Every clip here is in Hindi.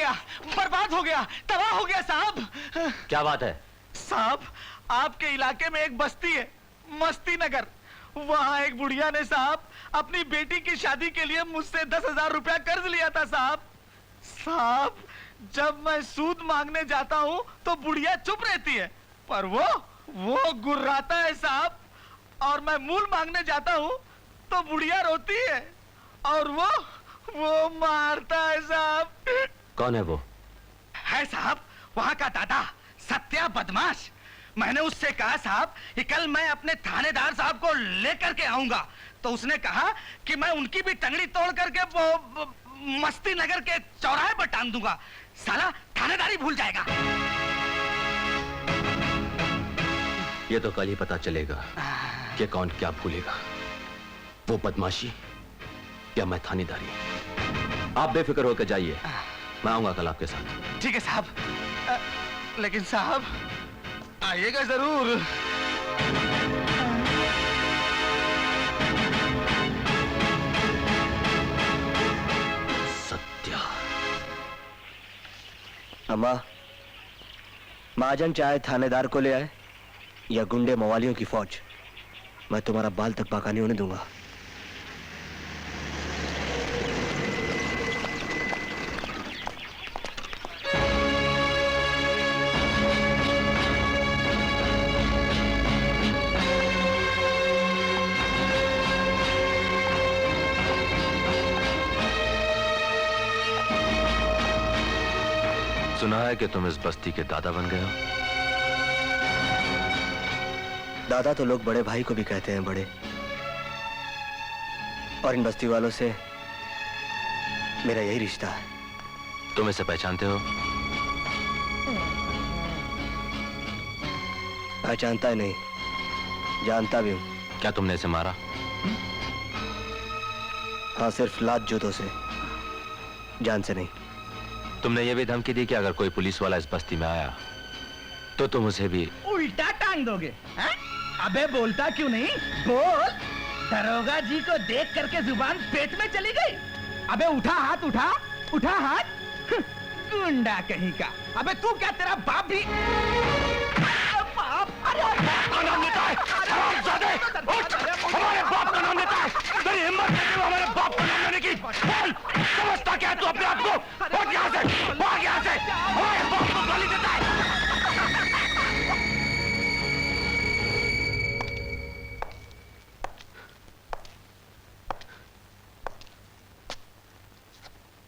गया, बर्बाद हो गया, तबाह हो गया साहब। क्या बात है साहब? आपके इलाके में एक बस्ती है, मस्ती नगर। वहाँ एक बुढ़िया ने साहब अपनी बेटी की शादी के लिए मुझसे 10,000 रुपया कर्ज लिया था साहब। साहब, जब मैं सूद मांगने जाता हूँ तो बुढ़िया चुप रहती है, पर वो गुर्राता है साहब। और मैं मूल मांगने जाता हूँ तो बुढ़िया रोती है और वो मारता है साहब। कौन है वो? है साहब वहाँ का दादा, सत्या बदमाश। मैंने उससे कहा साहब कि कल मैं अपने थानेदार साहब को लेकर के आऊंगा, तो उसने कहा कि मैं उनकी भी टंगड़ी तोड़ करके वो मस्ती नगर के चौराहे पर टांग दूंगा। साला थानेदारी भूल जाएगा। ये तो कल ही पता चलेगा कि कौन क्या भूलेगा, वो बदमाशी या मैं थानेदारी। आप बेफिक्र होकर जाइए, मैं आऊंगा कल आपके साथ। ठीक है साहब, लेकिन साहब आइएगा जरूर। सत्या। अम्मा, महाजन चाहे थानेदार को ले आए या गुंडे मवालियों की फौज, मैं तुम्हारा बाल तक बाका नहीं होने दूंगा। सुना है कि तुम इस बस्ती के दादा बन गए हो। दादा तो लोग बड़े भाई को भी कहते हैं बड़े, और इन बस्ती वालों से मेरा यही रिश्ता है। तुम इसे पहचानते हो? पहचानता ही नहीं, जानता भी हूं। क्या तुमने इसे मारा? हाँ, सिर्फ लात जूतों से, जान से नहीं। तुमने ये भी धमकी दी कि अगर कोई पुलिस वाला इस बस्ती में आया तो तुम उसे भी उल्टा टांग दोगे? है? अबे बोलता क्यों नहीं? बोल। दरोगा जी को देख करके जुबान पेट में चली गई। अबे उठा हाथ, उठा हाथ। गुंडा कहीं का। अबे तू क्या, तेरा बाप भी? बाप? अरे का नाम लेता है हरामजादे! उठ! हमारे बाप का नाम लेता है। तेरी हिम्मत है कि हमारे बाप का नाम लेने की? बोल! समझता क्या तू अपने आप को? उठ यहाँ से! भाग यहाँ से! हमारे बाप को गाली देता है।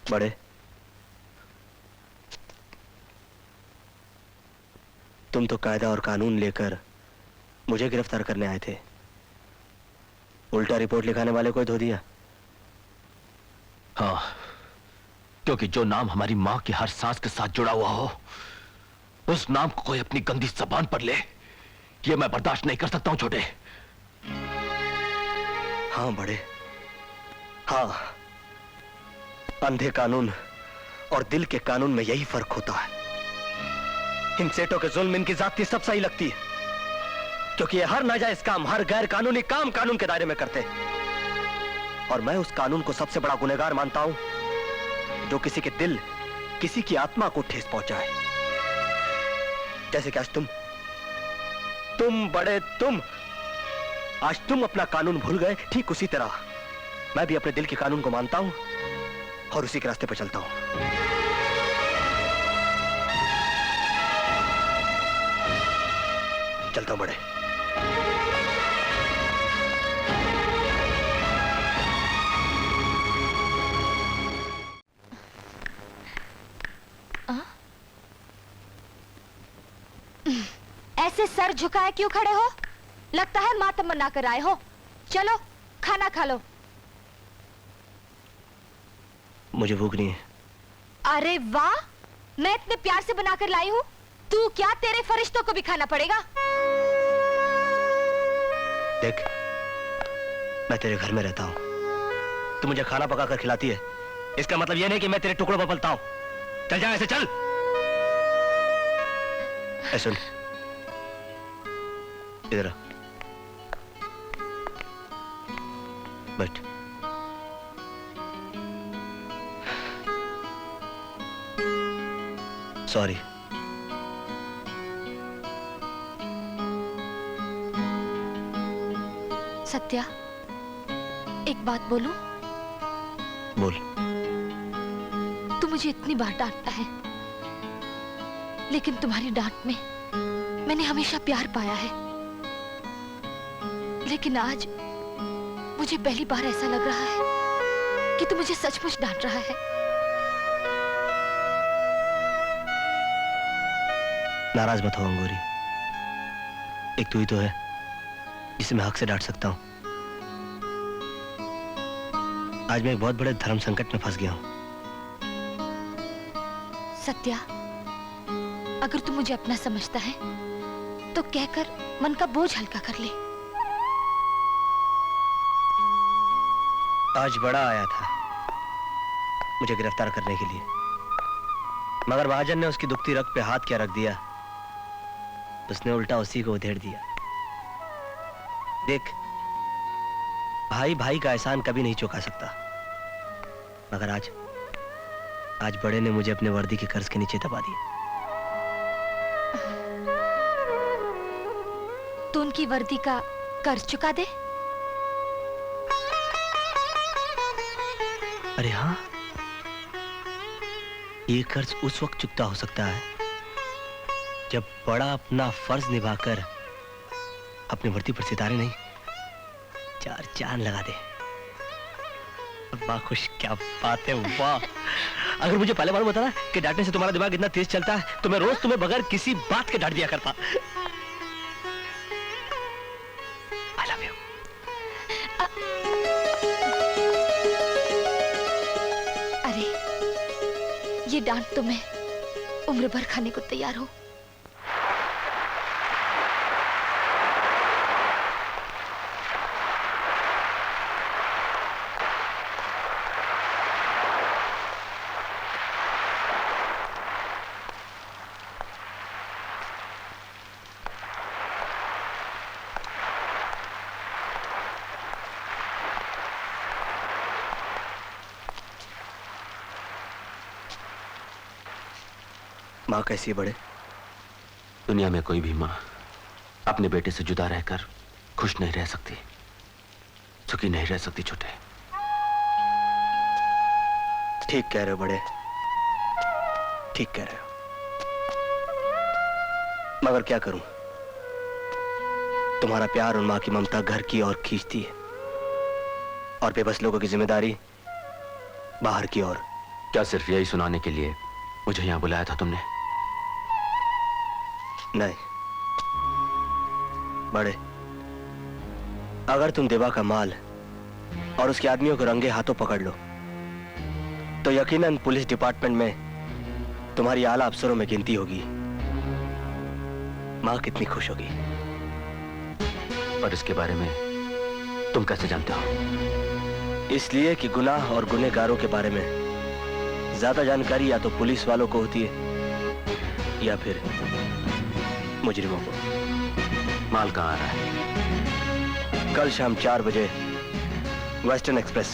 बड़े, तुम तो कायदा और कानून लेकर मुझे गिरफ्तार करने आए थे, उल्टा रिपोर्ट लिखाने वाले को धो दिया। हाँ, क्योंकि जो नाम हमारी मां की हर सांस के साथ जुड़ा हुआ हो, उस नाम को कोई अपनी गंदी जबान पर ले, ये मैं बर्दाश्त नहीं कर सकता हूं छोटे। हाँ बड़े, हाँ, अंधे कानून और दिल के कानून में यही फर्क होता है। इन सेठों के जुल्म इनकी जाति सब सही लगती है, क्योंकि ये हर नाजायज काम, हर गैर कानूनी काम कानून के दायरे में करते हैं। और मैं उस कानून को सबसे बड़ा गुनहगार मानता हूं जो किसी के दिल, किसी की आत्मा को ठेस पहुंचाए। जैसे कि आज तुम बड़े, आज तुम अपना कानून भूल गए, ठीक उसी तरह मैं भी अपने दिल के कानून को मानता हूं और उसी के रास्ते पर चलता हूं। चलता हूं बड़े। ऐसे सर झुकाए क्यों खड़े हो? लगता है मातम मना कर आए हो। चलो खाना खा लो। मुझे भूख नहीं है। अरे वाह, मैं इतने प्यार से बनाकर लाई हूँ, तू क्या, तेरे फरिश्तों को भी खाना पड़ेगा। देख, मैं तेरे घर में रहता हूँ, तू मुझे खाना पका कर खिलाती है, इसका मतलब यह नहीं कि मैं तेरे टुकड़ों पर पलता हूँ। चल जा, ऐसे चल। सुन, इधर आ, बैठ। सॉरी। सत्या, एक बात बोलूं? बोल। तू मुझे इतनी बार डांटता है, लेकिन तुम्हारी डांट में मैंने हमेशा प्यार पाया है। लेकिन आज मुझे पहली बार ऐसा लग रहा है कि तू मुझे सचमुच डांट रहा है। नाराज मत हो अंगूरी। एक तू ही तो है जिसे मैं हक से डांट सकता हूं। आज मैं एक बहुत बड़े धर्म संकट में फंस गया हूं। सत्या, अगर तू मुझे अपना समझता है तो कहकर मन का बोझ हल्का कर ले। आज बड़ा आया था मुझे गिरफ्तार करने के लिए, मगर महाजन ने उसकी दुखती रग पे हाथ क्या रख दिया, उसने उल्टा उसी को उधेड़ दिया। देख, भाई भाई का एहसान कभी नहीं चुका सकता, मगर आज बड़े ने मुझे अपने वर्दी के कर्ज के नीचे दबा दिया। तो उनकी वर्दी का कर्ज चुका दे। अरे हाँ, ये कर्ज उस वक्त चुकता हो सकता है जब बड़ा अपना फर्ज निभाकर अपनी वर्दी पर सितारे नहीं, 4 चांद लगा दे। वाह खुश, क्या बात है, वाह। अगर मुझे पहले मालूम होता ना कि डांटने से तुम्हारा दिमाग इतना तेज चलता है तो मैं रोज तुम्हें बगैर किसी बात के डांट दिया करता। I love you। अरे, ये डांट तो मैं उम्र भर खाने को तैयार हूं। माँ कैसी है बड़े? दुनिया में कोई भी माँ अपने बेटे से जुदा रहकर खुश नहीं रह सकती, सुखी नहीं रह सकती छोटे। ठीक कह रहे हो बड़े, ठीक कह रहे हो, मगर क्या करूं? तुम्हारा प्यार और माँ की ममता घर की ओर खींचती है और बेबस लोगों की जिम्मेदारी बाहर की ओर। क्या सिर्फ यही सुनाने के लिए मुझे यहां बुलाया था तुमने? नहीं बड़े, अगर तुम देवा का माल और उसके आदमियों को रंगे हाथों पकड़ लो तो यकीनन पुलिस डिपार्टमेंट में तुम्हारी आला अफसरों में गिनती होगी। माँ कितनी खुश होगी। पर इसके बारे में तुम कैसे जानते हो? इसलिए कि गुनाह और गुनहगारों के बारे में ज्यादा जानकारी या तो पुलिस वालों को होती है या फिर मुजरिमों को। माल कहाँ आ रहा है? कल शाम 4 बजे वेस्टर्न एक्सप्रेस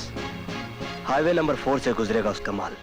हाईवे नंबर 4 से गुजरेगा उसका माल।